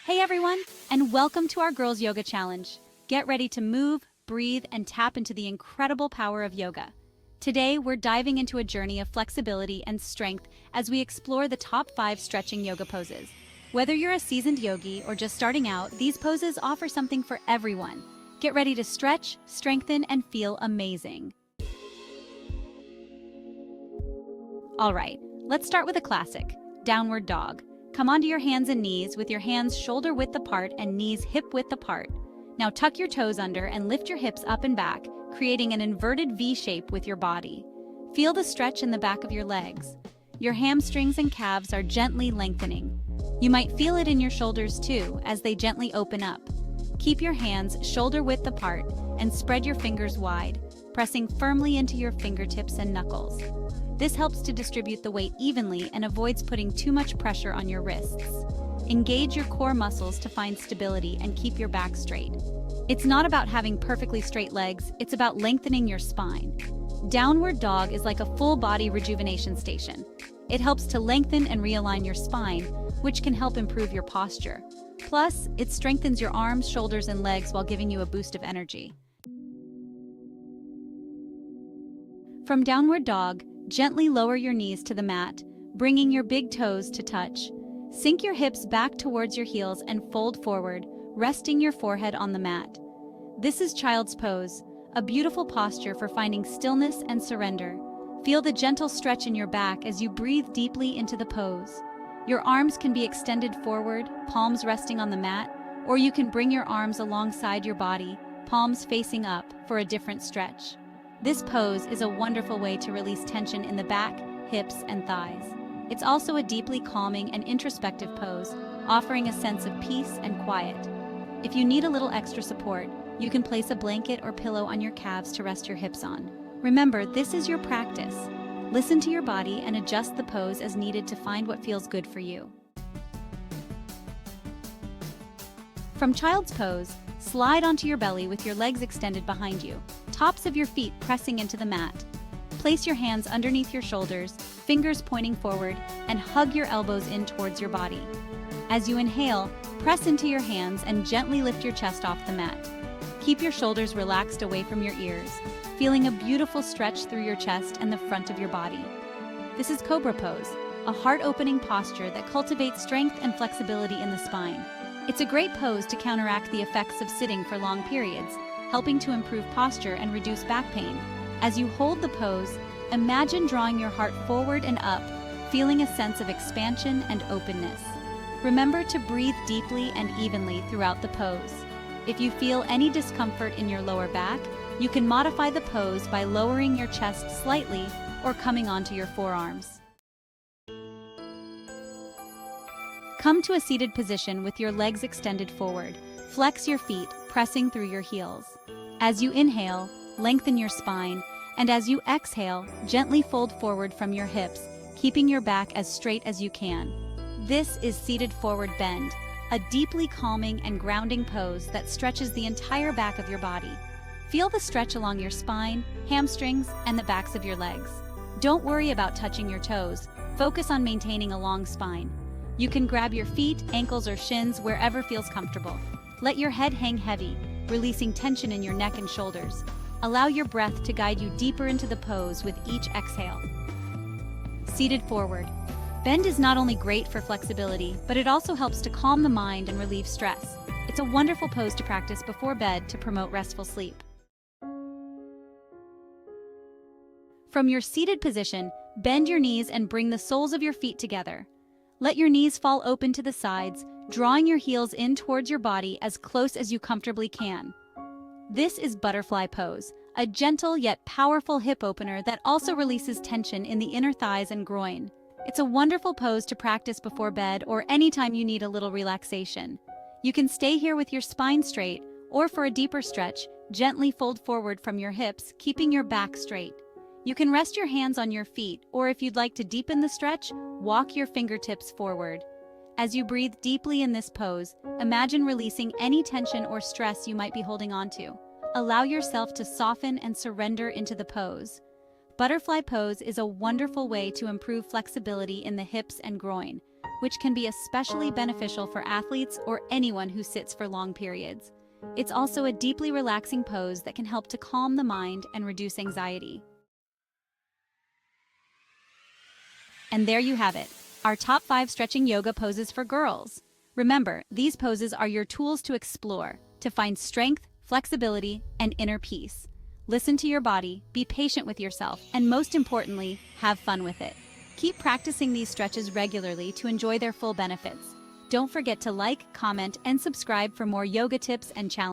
Hey everyone, and welcome to our Girls Yoga Challenge. Get ready to move, breathe, and tap into the incredible power of yoga. Today, we're diving into a journey of flexibility and strength as we explore the top 5 stretching yoga poses. Whether you're a seasoned yogi or just starting out, these poses offer something for everyone. Get ready to stretch, strengthen, and feel amazing. All right, let's start with a classic, Downward Dog. Come onto your hands and knees with your hands shoulder width apart and knees hip width apart. Now tuck your toes under and lift your hips up and back, creating an inverted V shape with your body. Feel the stretch in the back of your legs. Your hamstrings and calves are gently lengthening. You might feel it in your shoulders too, as they gently open up. Keep your hands shoulder width apart and spread your fingers wide, pressing firmly into your fingertips and knuckles. This helps to distribute the weight evenly and avoids putting too much pressure on your wrists. Engage your core muscles to find stability and keep your back straight. It's not about having perfectly straight legs, it's about lengthening your spine. Downward Dog is like a full-body rejuvenation station. It helps to lengthen and realign your spine, which can help improve your posture. Plus, it strengthens your arms, shoulders, and legs while giving you a boost of energy. From Downward Dog, gently lower your knees to the mat, bringing your big toes to touch. Sink your hips back towards your heels and fold forward, resting your forehead on the mat. This is Child's Pose, a beautiful posture for finding stillness and surrender. Feel the gentle stretch in your back as you breathe deeply into the pose. Your arms can be extended forward, palms resting on the mat, or you can bring your arms alongside your body, palms facing up, for a different stretch. This pose is a wonderful way to release tension in the back, hips, and thighs. It's also a deeply calming and introspective pose, offering a sense of peace and quiet. If you need a little extra support, you can place a blanket or pillow on your calves to rest your hips on. Remember, this is your practice. Listen to your body and adjust the pose as needed to find what feels good for you. From Child's Pose, slide onto your belly with your legs extended behind you, tops of your feet pressing into the mat. Place your hands underneath your shoulders, fingers pointing forward, and hug your elbows in towards your body. As you inhale, press into your hands and gently lift your chest off the mat. Keep your shoulders relaxed away from your ears, feeling a beautiful stretch through your chest and the front of your body. This is Cobra Pose, a heart-opening posture that cultivates strength and flexibility in the spine. It's a great pose to counteract the effects of sitting for long periods, helping to improve posture and reduce back pain. As you hold the pose, imagine drawing your heart forward and up, feeling a sense of expansion and openness. Remember to breathe deeply and evenly throughout the pose. If you feel any discomfort in your lower back, you can modify the pose by lowering your chest slightly or coming onto your forearms. Come to a seated position with your legs extended forward. Flex your feet, pressing through your heels. As you inhale, lengthen your spine, and as you exhale, gently fold forward from your hips, keeping your back as straight as you can. This is Seated Forward Bend, a deeply calming and grounding pose that stretches the entire back of your body. Feel the stretch along your spine, hamstrings, and the backs of your legs. Don't worry about touching your toes. Focus on maintaining a long spine. You can grab your feet, ankles, or shins wherever feels comfortable. Let your head hang heavy, releasing tension in your neck and shoulders. Allow your breath to guide you deeper into the pose with each exhale. Seated Forward. Bend is not only great for flexibility, but it also helps to calm the mind and relieve stress. It's a wonderful pose to practice before bed to promote restful sleep. From your seated position, bend your knees and bring the soles of your feet together. Let your knees fall open to the sides, drawing your heels in towards your body as close as you comfortably can. This is Butterfly Pose, a gentle yet powerful hip opener that also releases tension in the inner thighs and groin. It's a wonderful pose to practice before bed or anytime you need a little relaxation. You can stay here with your spine straight, or for a deeper stretch, gently fold forward from your hips, keeping your back straight. You can rest your hands on your feet, or if you'd like to deepen the stretch, walk your fingertips forward. As you breathe deeply in this pose, imagine releasing any tension or stress you might be holding onto. Allow yourself to soften and surrender into the pose. Butterfly Pose is a wonderful way to improve flexibility in the hips and groin. which can be especially beneficial for athletes or anyone who sits for long periods. It's also a deeply relaxing pose that can help to calm the mind and reduce anxiety. And there you have it, our top 5 stretching yoga poses for girls. Remember, these poses are your tools to explore, to find strength, flexibility, and inner peace. Listen to your body, be patient with yourself, and most importantly, have fun with it. Keep practicing these stretches regularly to enjoy their full benefits. Don't forget to like, comment, and subscribe for more yoga tips and challenges.